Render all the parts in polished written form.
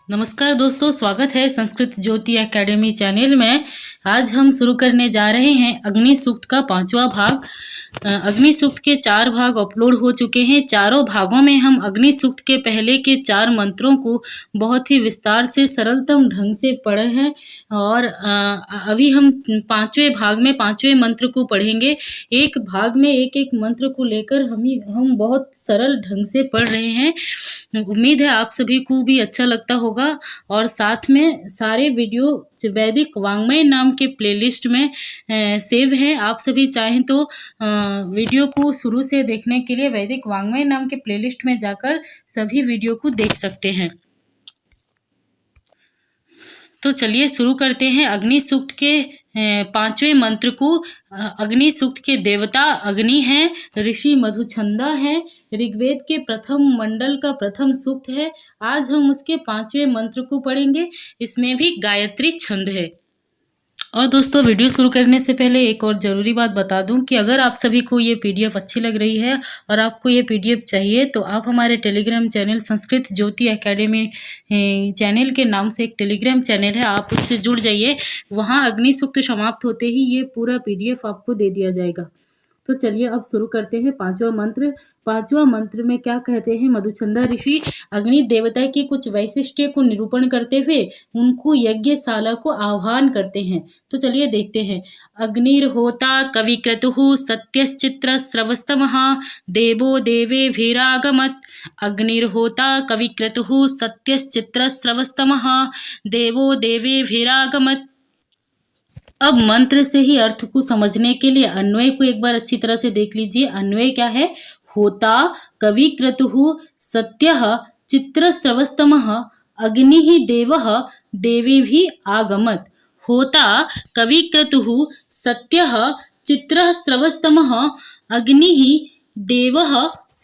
नमस्कार दोस्तों, स्वागत है संस्कृत ज्योति एकेडमी चैनल में। आज हम शुरू करने जा रहे हैं अग्नि सूक्त का 5वां भाग। अग्नि सूक्त के 4 भाग अपलोड हो चुके हैं। चारों भागों में हम अग्नि सूक्त के पहले के 4 मंत्रों को बहुत ही विस्तार से सरलतम ढंग से पढ़े हैं और अभी हम 5वें भाग में 5वें मंत्र को पढ़ेंगे। एक भाग में एक मंत्र को लेकर हम बहुत सरल ढंग से पढ़ रहे हैं। उम्मीद है आप सभी को भी अच्छा लगता होगा और साथ में सारे वीडियो वैदिक वाङ्मय नाम के प्लेलिस्ट में सेव हैं। आप सभी चाहें तो वीडियो को शुरू से देखने के लिए वैदिक वाङ्मय नाम के प्लेलिस्ट में जाकर सभी वीडियो को देख सकते हैं। तो चलिए शुरू करते हैं अग्नि सूक्त के 5वें मंत्र को। अग्नि सूक्त के देवता अग्नि हैं, ऋषि मधुछंदा हैं, ऋग्वेद के प्रथम मंडल का प्रथम सूक्त है। आज हम उसके 5वें मंत्र को पढ़ेंगे। इसमें भी गायत्री छंद है। और दोस्तों, वीडियो शुरू करने से पहले एक और ज़रूरी बात बता दूं कि अगर आप सभी को ये पीडीएफ अच्छी लग रही है और आपको ये पीडीएफ चाहिए तो आप हमारे टेलीग्राम चैनल संस्कृत ज्योति एकेडमी चैनल के नाम से एक टेलीग्राम चैनल है, आप उससे जुड़ जाइए। वहाँ अग्नि सूक्त समाप्त होते ही ये पूरा पीडीएफ आपको दे दिया जाएगा। तो चलिए अब शुरू करते हैं 5वां मंत्र। 5वां मंत्र में क्या कहते हैं? मधुछंदा ऋषि अग्नि देवता की कुछ वैशिष्ट्य को निरूपण करते हुए उनको यज्ञशाला को आह्वान करते हैं। तो चलिए देखते हैं। अग्निर्होता कविक्रतुः सत्यश्चित्र स्रवस्तमः देवो देवेभिरागमत्। अग्निर्होता कविक्रतुः सत्यश्चित्र स्रवस्तमः देवो देवेभिरागमत्। अब मंत्र से ही अर्थ को समझने के लिए अन्वय को एक बार अच्छी तरह से देख लीजिए। अन्वय क्या है? होता कविक्रतुः सत्यः चित्रस्रवस्तमः अग्निः देवः देवीभिः आगमत्। होता कविक्रतुः सत्यः चित्रः स्रवस्तमः अग्निः देवः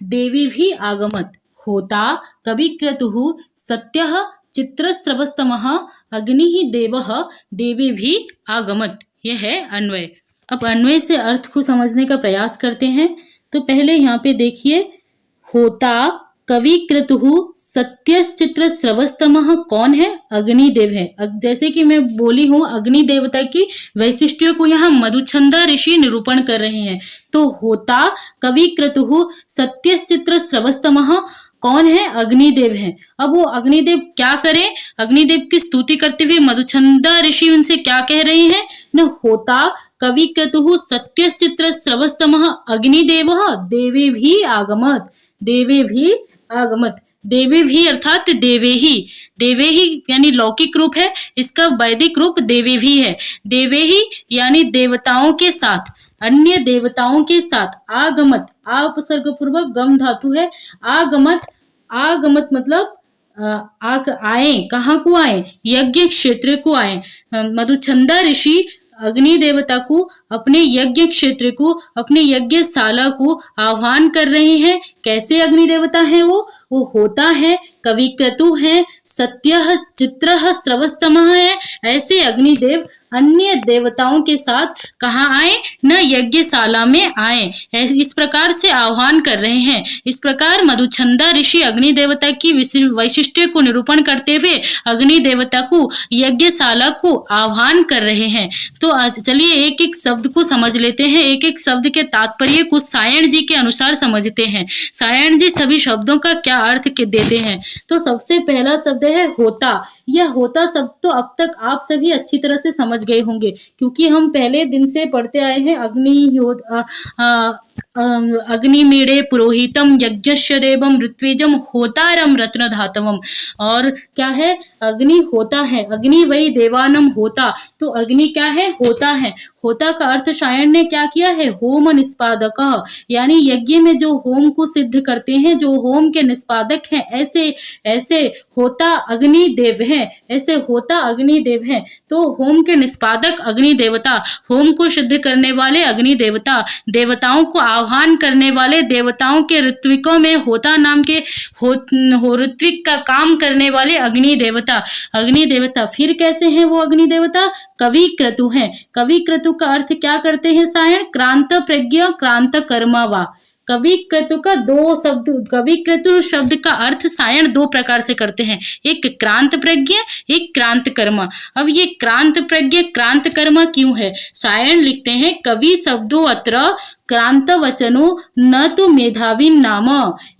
देवीभिः आगमत्। होता कविक्रतुः सत्यः चित्रस्रवस्तमः अग्निः देवः देवीभिः आगमत्। यह है अन्वय। अब अन्वय से अर्थ को समझने का प्रयास करते हैं। तो पहले यहाँ पे देखिए, होता कविक्रतुः सत्यश्चित्र स्रवस्तमः कौन है? अग्निदेव है। जैसे कि मैं बोली हूँ, अग्नि देवता की वैशिष्ट्यों को यहाँ मधुछंदा ऋषि निरूपण कर रहे हैं। तो होता कविक्रतुः सत्यश्चित्र स्रवस्तमः कौन है? अग्निदेव है। अब वो अग्निदेव क्या करें? अग्निदेव की स्तुति करते हुए मधुछंदा ऋषि उनसे क्या कह रहे हैं? न होता कविक्रतुः सत्यश्चित्र स्रवस्तमः अग्निदेवः देवेभिः आगमत्। देवेभिः आगमत्। देवेभिः अर्थात देवेहि। देवेहि यानी लौकिक रूप है, इसका वैदिक रूप देवेभिः है। देवेहि यानी देवताओं के साथ, अन्य देवताओं के साथ। आगमत, आ उपसर्ग पूर्वक गम धातु है। आगमत, आगमत मतलब आए। कहाँ को आए? यज्ञ क्षेत्र को आए। मधुछंदा ऋषि अग्नि देवता को अपने यज्ञ क्षेत्र को, अपने यज्ञशाला को आह्वान कर रहे हैं। कैसे अग्नि देवता है वो होता है, कविक्रतु है, सत्यः चित्रः स्रवस्तमः है। ऐसे अग्निदेव अन्य देवताओं के साथ कहाँ आए? न यज्ञशाला में आए। इस प्रकार से आह्वान कर रहे हैं। इस प्रकार मधुछंदा ऋषि अग्नि देवता की वैशिष्ट्य को निरूपण करते हुए अग्नि देवता को यज्ञशाला को आह्वान कर रहे हैं। तो आज चलिए एक एक शब्द को समझ लेते हैं। एक एक शब्द के तात्पर्य को सायण जी के अनुसार समझते हैं। सायण जी सभी शब्दों का क्या अर्थ देते हैं। तो सबसे पहला शब्द है होता। यह होता शब्द तो अब तक आप सभी अच्छी तरह से समझ गए होंगे, क्योंकि हम पहले दिन से पढ़ते आए हैं। अग्निमीडे पुरोहितम यज्ञस्य देवम ऋत्विजम होतारम रत्न धातवम। और क्या है? अग्नि होता है। अग्नि वही देवानम होता। तो अग्नि क्या है? होता है। होता का अर्थ शायण ने क्या किया है? होम निष्पादक, यानी यज्ञ में जो होम को सिद्ध करते हैं, जो होम के निष्पादक हैं, ऐसे होता अग्नि देव है। ऐसे होता अग्नि देव है। तो होम के निष्पादक अग्नि देवता, होम को सिद्ध करने वाले अग्नि देवता, देवताओं को आह्वान करने वाले, देवताओं के ऋत्विकों में होता नाम के ऋत्विक का काम करने वाले अग्नि देवता। अग्नि देवता फिर कैसे हैं वो अग्नि देवता? कवि क्रतु हैं। कवि क्रतु का अर्थ क्या करते हैं सायण? क्रांत प्रज्ञ क्रांत कर्मा वा। कवि क्रतु का दो शब्द, कवि क्रतु शब्द का अर्थ सायण दो प्रकार से करते हैं, एक क्रांत प्रज्ञ, एक क्रांत कर्मा। अब ये क्रांत प्रज्ञ क्रांत कर्मा क्यों है? सायण लिखते हैं कवि शब्दों अत्र क्रांत वचनो न तो मेधावी नाम,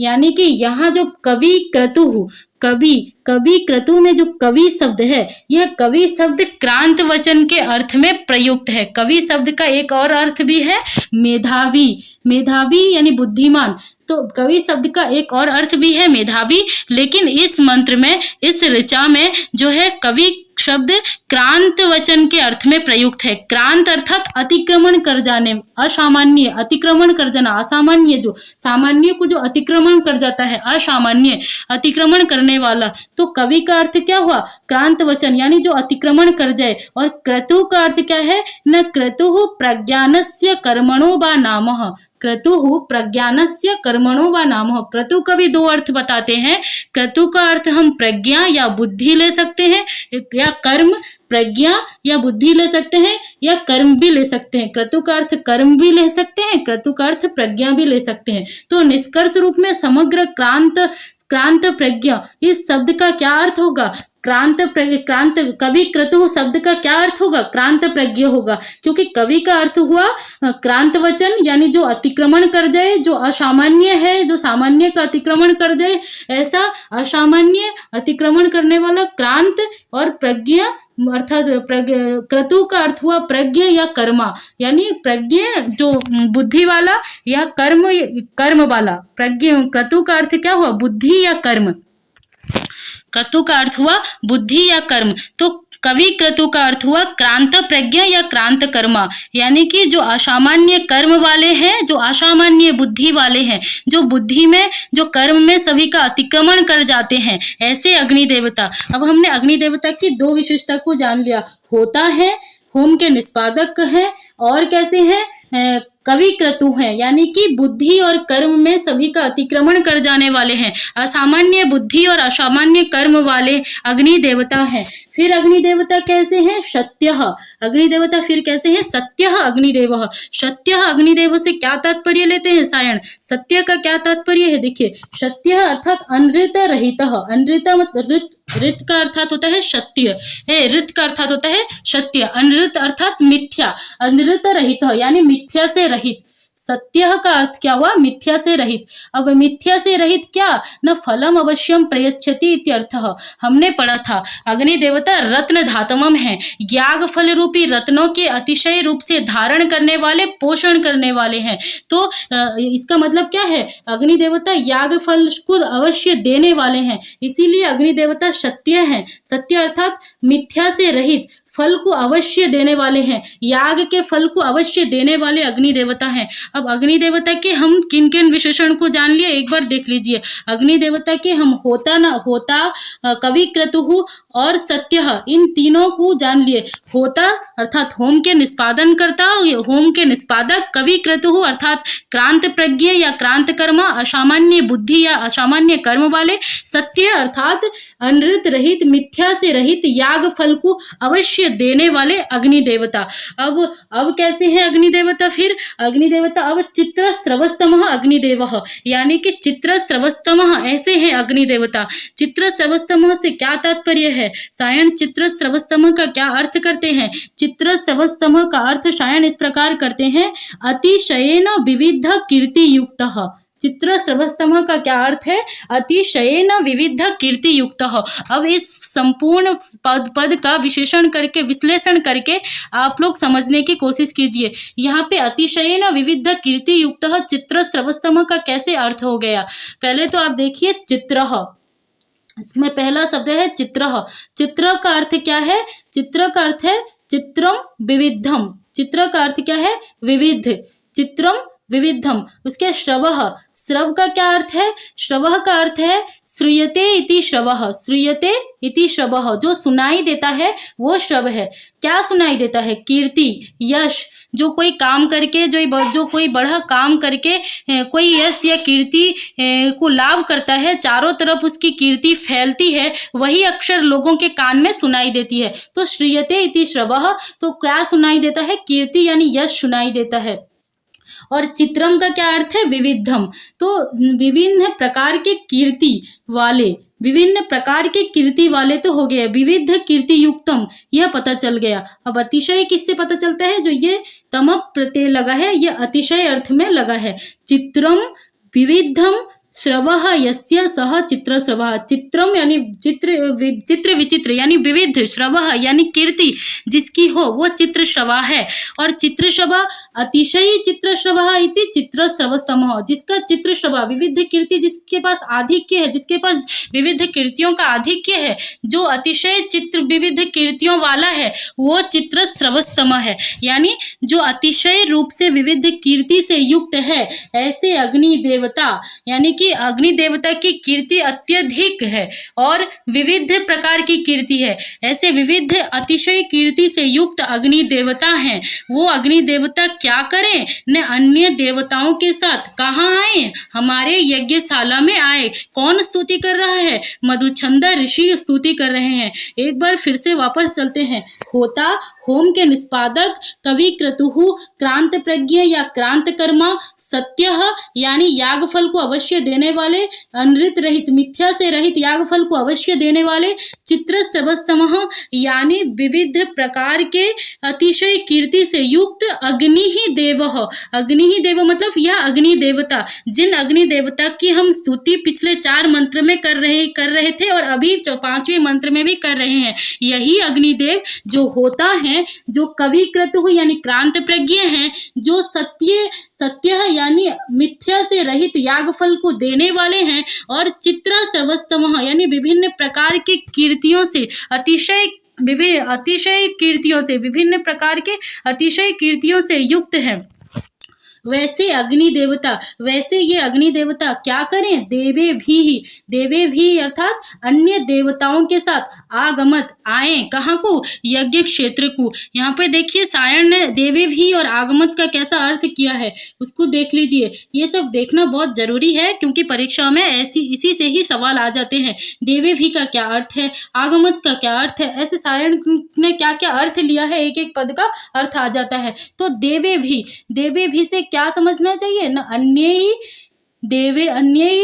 यानी कि यहाँ जो कवि क्रतु, कवि कवि क्रतु में जो कवि शब्द है, यह कवि शब्द क्रांत वचन के अर्थ में प्रयुक्त है। कवि शब्द का एक और अर्थ भी है मेधावी, मेधावी यानी बुद्धिमान, तो कवि शब्द का एक और अर्थ भी है मेधावी। लेकिन इस मंत्र में, इस ऋचा में जो है कवि शब्द क्रांत वचन के अर्थ में प्रयुक्त है। क्रांत अर्थात अतिक्रमण कर जाने, असामान्य, अतिक्रमण कर जाना, असामान्य, जो सामान्य को जो अतिक्रमण कर जाता है, असामान्य, अतिक्रमण करने वाला। तो कवि का अर्थ क्या हुआ? क्रांत वचन, यानी जो अतिक्रमण कर जाए। और क्रतु का अर्थ क्या है? न क्रतुः प्रज्ञानस्य कर्मणो वा नामः, क्रतुः प्रज्ञानस्य कर्मणो वा नामः। क्रतु का भी दो अर्थ बताते हैं। क्रतु का अर्थ हम प्रज्ञा या बुद्धि ले सकते हैं, या कर्म, प्रज्ञा या बुद्धि ले सकते हैं, या कर्म भी ले सकते हैं। क्रतु का अर्थ कर्म भी ले सकते हैं, क्रतु का अर्थ प्रज्ञा भी ले सकते हैं। तो निष्कर्ष रूप में समग्र क्रांत, क्रांत प्रज्ञा, इस शब्द का क्या अर्थ होगा? क्रांत कवि क्रतु शब्द का क्या अर्थ होगा? क्रांत प्रज्ञ होगा, क्योंकि कवि का अर्थ हुआ क्रांत वचन, यानी जो अतिक्रमण कर जाए, जो असामान्य है, जो सामान्य का अतिक्रमण कर जाए, ऐसा असामान्य अतिक्रमण करने वाला क्रांत। और प्रज्ञ अर्थात क्रतु का अर्थ हुआ प्रज्ञ या कर्मा, यानी प्रज्ञ जो बुद्धि वाला, या कर्म, कर्म वाला। प्रज्ञ, क्रतु का अर्थ क्या हुआ? बुद्धि या कर्म। क्रतु का अर्थ हुआ बुद्धि या कर्म, तो कवि क्रतु का अर्थ हुआ क्रांत प्रज्ञ या क्रांत कर्मा, यानी कि जो असामान्य कर्म वाले हैं, जो असामान्य बुद्धि वाले हैं, जो बुद्धि में, जो कर्म में सभी का अतिक्रमण कर जाते हैं, ऐसे अग्नि देवता। अब हमने अग्नि देवता की दो विशेषता को जान लिया, होता है, होम के निष्पादक है, और कैसे हैं? कवि क्रतु हैं, यानी कि बुद्धि और कर्म में सभी का अतिक्रमण कर जाने वाले हैं, असामान्य बुद्धि और असामान्य कर्म वाले अग्नि देवता हैं। फिर अग्नि देवता कैसे हैं? सत्यः, अग्नि देवता फिर कैसे हैं? सत्यः अग्निदेवः। सत्यः अग्निदेव से क्या तात्पर्य लेते हैं सायण? सत्य का क्या तात्पर्य है? देखिए, सत्य अर्थात अनृत रहितः, अनृत मतलब ऋत का अर्थात होता है सत्य, ऋत का अर्थात होता है सत्य, अनृत अर्थात मिथ्या, अनृत रहित यानी मिथ्या से रहित। सत्य का अर्थ क्या हुआ? मिथ्या से रहित। अब मिथ्या से रहित क्या? न फलम अवश्यम प्रयच्छति इत्यर्थः। हमने पढ़ा था अग्नि देवता रत्न धातमम है, याग फल रूपी रत्नों के अतिशय रूप से धारण करने वाले, पोषण करने वाले हैं। तो इसका मतलब क्या है? अग्नि देवता याग फल को अवश्य देने वाले हैं, इसीलिए अग्नि देवता सत्य हैं। सत्य अर्थात मिथ्या से रहित, फल को अवश्य देने वाले हैं, याग के फल को अवश्य देने वाले अग्नि देवता हैं। अब अग्नि देवता के हम किन किन विशेषण को जान लिए, एक बार देख लीजिए। अग्नि देवता के हम होता, न होता, कवि क्रतुः और सत्यः, इन तीनों को जान लिए। होता अर्थात होम के निष्पादन करता, होम के निष्पादक। कवि क्रतुः अर्थात क्रांत प्रज्ञ या क्रांत कर्मा, असामान्य बुद्धि या असामान्य कर्म वाले। सत्य अर्थात अनृत रहित, मिथ्या से रहित, याग फल को अवश्य देने वाले अग्नि देवता। अब कैसे हैं अग्नि देवता? फिर अग्नि देवता अब चित्र स्रवस्तमः अग्निदेवः, यानी कि चित्र स्रवस्तमः, ऐसे हैं अग्नि देवता। चित्र स्रवस्तमः से क्या तात्पर्य है? सायण चित्र स्रवस्तमः का क्या अर्थ करते हैं? चित्र स्रवस्तमः का अर्थ सायण इस प्रकार करते हैं, अतिशयेन विविध कीर्ति युक्तः। चित्र स्रवस्तमः का क्या अर्थ है? अतिशयेन विविध कीर्ति युक्तः। अब इस संपूर्ण पद का विशेषण करके, विश्लेषण करके आप लोग समझने की कोशिश कीजिए। यहाँ पे अतिशयेन विविध कीर्ति युक्तः चित्र स्रवस्तमः का कैसे अर्थ हो गया? पहले तो आप देखिए चित्रः, इसमें पहला शब्द है चित्रः। चित्र का अर्थ क्या है? चित्र का अर्थ है चित्रम विविधम। चित्र का अर्थ क्या है? विविध, चित्रम विविधम। उसके श्रवः, श्रव का क्या अर्थ है? श्रवः का अर्थ है श्रूयते इति श्रवः, श्रूयते इति श्रवः, जो सुनाई देता है वो श्रव है। क्या सुनाई देता है? कीर्ति, यश, जो कोई काम करके, जो कोई बड़ा काम करके कोई यश या कीर्ति को लाभ करता है, चारों तरफ उसकी कीर्ति फैलती है, वही अक्षर लोगों के कान में सुनाई देती है। तो श्रूयते इति श्रवः, तो क्या सुनाई देता है? कीर्ति यानी यश सुनाई देता है। और चित्रम का क्या अर्थ है? विविधम। तो विभिन्न प्रकार के कीर्ति वाले, विभिन्न प्रकार के कीर्ति वाले तो हो गए, विविध कीर्ति युक्तम यह पता चल गया। अब अतिशय किससे पता चलता है? जो ये तम प्रत्यय लगा है ये अतिशय अर्थ में लगा है। चित्रम विविधम श्रवः यस्य सह चित्र श्रवः। चित्रम यानी चित्र विचित्र यानी विविध, श्रवः यानी कीर्ति जिसकी हो वो चित्र श्रवा है। और चित्र श्रवा अतिशयी चित्र श्रवः इति चित्र श्रवस्तमः। जिसका चित्र श्रवा विविध कीर्ति, जिसके पास आधिक्य है, जिसके पास विविध कीर्तियों का आधिक्य है, जो अतिशय चित्र विविध कीर्तियों वाला है वो चित्र श्रवस्तम है। यानी जो अतिशय रूप से विविध कीर्ति से युक्त है, ऐसे अग्नि देवता यानी कि अग्नि देवता की कीर्ति अत्यधिक है और विविध प्रकार की कीर्ति है। ऐसे विविध अतिशय कीर्ति से युक्त अग्नि देवता हैं। वो अग्नि देवता क्या करें? न अन्य देवताओं के साथ कहाँ आए? हमारे यज्ञशाला में आए। कौन स्तुति कर रहा है? मधुछंदा ऋषि स्तुति कर रहे हैं। एक बार फिर से वापस चलते हैं। होता होम के निष्पादक, कवि क्रतुहु क्रांत प्रज्ञ या क्रांत कर्मा, सत्य यानी यागफल को अवश्य देने वाले, अनृत रहित मिथ्या से रहित यागफल को अवश्य देने वाले, चित्र श्रवस्तमः यानी विविध प्रकार के अतिशय कीर्ति से युक्त, अग्नि ही देवः। अग्नि ही देव मतलब यह अग्नि देवता, जिन अग्नि देवता की हम स्तुति पिछले 4 मंत्र में कर रहे थे और अभी 5वें मंत्र में भी कर रहे हैं। यही अग्निदेव जो होता है, जो कवि क्रतुः यानी क्रांत प्रज्ञ हैं, जो सत्य यानी मिथ्या से रहित यागफल को देने वाले हैं, और चित्र सर्वस्तमः यानी विभिन्न प्रकार की कीर्तियों से अतिशय कीर्तियों से, विभिन्न प्रकार के अतिशय कीर्तियों से युक्त है। वैसे अग्नि देवता, वैसे ये अग्नि देवता क्या करें? देवे भी अर्थात अन्य देवताओं के साथ आगमत आए। कहाँ को? यज्ञ क्षेत्र को। यहाँ पे देखिए सायण ने देवे भी और आगमत का कैसा अर्थ किया है उसको देख लीजिए। ये सब देखना बहुत जरूरी है क्योंकि परीक्षा में इसी से ही सवाल आ जाते हैं। देवे भी का क्या अर्थ है, आगमत का क्या अर्थ है, ऐसे सायण ने क्या क्या अर्थ लिया है, एक एक पद का अर्थ आ जाता है। तो देवे भी से क्या समझना चाहिए? न अन्य ही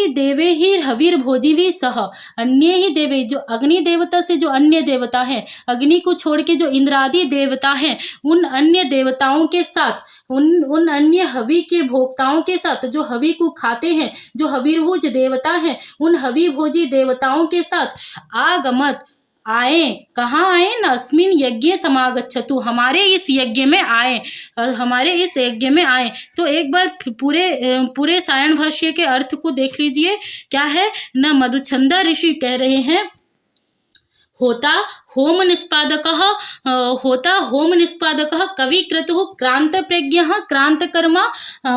देवे ही हवीर भोजी भी सह। अन्य ही देवे जो अग्नि देवता से जो अन्य देवता है, अग्नि को छोड़ के जो इंद्रादि देवता हैं, उन अन्य देवताओं के साथ, उन अन्य हवि के भोक्ताओं के साथ, जो हवि को खाते हैं, जो हवीर भोज देवता हैं, उन हवि भोजी देवताओं के साथ आगमत आए। कहाँ आए? न अस्मिन यज्ञ समागच्छतु, हमारे इस यज्ञ में आए, हमारे इस यज्ञ में आए। तो एक बार पूरे सायण भाष्य के अर्थ को देख लीजिए। क्या है? न मधुछंदा ऋषि कह रहे हैं होता होम निष्पादकः कवि क्रतुः क्रांत प्रज्ञः क्रांत कर्मा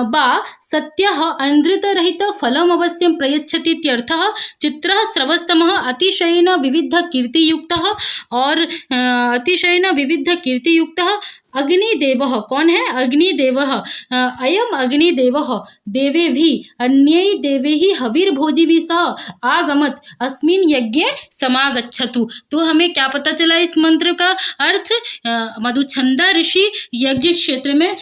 बा सत्यः अनृत रहित फलम अवश्यम प्रयच्छति इत्यर्थः। चित्रः श्रवस्तमः अतिशयेन विविध कीर्ति युक्तः, और अतिशयेन विविध कीर्ति युक्तः अग्निदेवः। कौन है? अग्निदेवः। अयम अग्निदेवः देवे भी अन्यै देवे ही हवीर्भोजी भी सह आगमत अस्मिन यज्ञे समागच्छतु। तो हमें क्या पता चला इस मंत्र का अर्थ? मधुछंदा ऋषि यज्ञ क्षेत्र में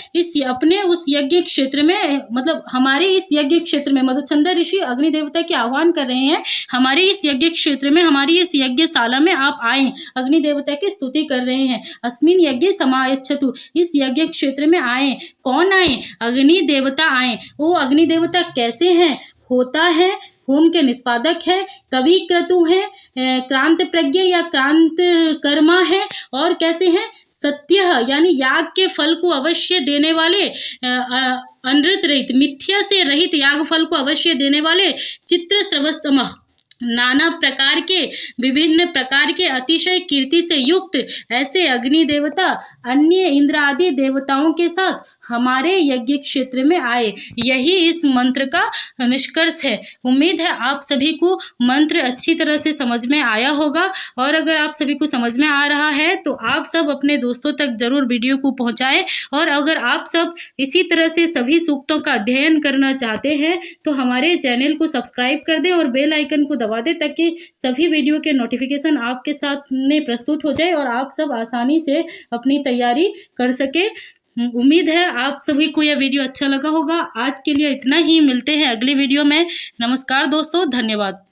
उस यज्ञ क्षेत्र में, मतलब हमारे इस यज्ञ क्षेत्र में मधुछंदा ऋषि अग्नि देवता के आह्वान कर रहे हैं, हमारे इस यज्ञ क्षेत्र में, हमारी इस यज्ञशाला में आप आए, अग्नि देवता की स्तुति कर रहे हैं। अस्मिन यज्ञ समागच्छतु, इस यज्ञ क्षेत्र में आए। कौन आए? अग्नि देवता आए। वो अग्नि देवता कैसे हैं? होता है होम के निष्पादक है, कवि क्रतु है, क्रांत प्रज्ञ या क्रांत कर्मा है, और कैसे हैं? सत्य यानी याग के फल को अवश्य देने वाले, अनृत रहित मिथ्या से रहित याग फल को अवश्य देने वाले, चित्र श्रवस्तमः नाना प्रकार के विभिन्न प्रकार के अतिशय कीर्ति से युक्त ऐसे अग्नि देवता अन्य इंद्र आदि देवताओं के साथ हमारे यज्ञ क्षेत्र में आए। यही इस मंत्र का निष्कर्ष है। उम्मीद है आप सभी को मंत्र अच्छी तरह से समझ में आया होगा, और अगर आप सभी को समझ में आ रहा है तो आप सब अपने दोस्तों तक जरूर वीडियो को पहुंचाएं। और अगर आप सब इसी तरह से सभी सूक्तों का अध्ययन करना चाहते हैं तो हमारे चैनल को सब्सक्राइब कर दें और बेल आइकन को दबा दें ताकि सभी वीडियो के नोटिफिकेशन आपके सामने प्रस्तुत हो जाए और आप सब आसानी से अपनी तैयारी कर सके। उम्मीद है आप सभी को यह वीडियो अच्छा लगा होगा। आज के लिए इतना ही, मिलते हैं अगली वीडियो में। नमस्कार दोस्तों, धन्यवाद।